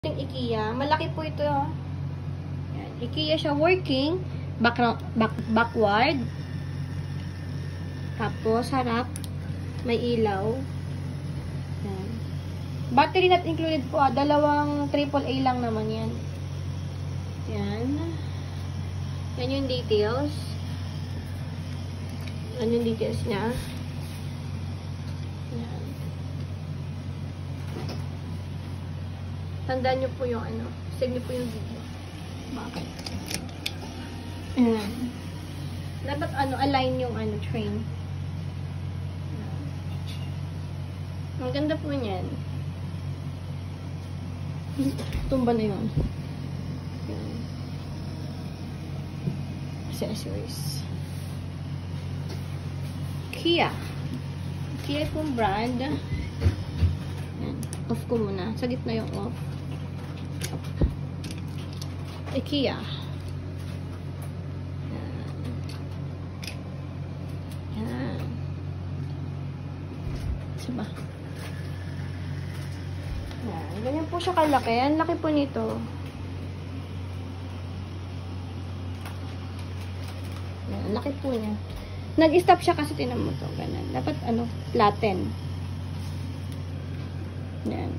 Yung IKEA. Malaki po ito. Yan. IKEA siya working. Backward. Tapos, harap. May ilaw. Yan. Battery not included po. Dalawang AAA lang naman yan. Yan. Yan yung details. Yan yung details niya. Yan. Tandaan nyo po yung ano. Save nyo po yung video. Bakit? Ayan. Dapat ano, align yung ano, train. Ang ganda po niyan. Tumba na yun. Ayan. Accessories. Kia. Kia pong brand. Ayan. Off ko muna. Sa gitna yung off. IKEA. Yan. Yan. Diba? Yan. Ganyan po siya kalaki. Ang laki po nito. Yan. Ang laki po niya. Nag-stop siya kasi tinan mo to. Ganun. Dapat ano, flatten. Yan.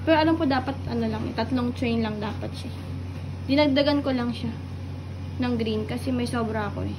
Pero alam ko dapat, ano lang, tatlong train lang dapat siya. Dinagdagan ko lang siya ng green kasi may sobra ako eh.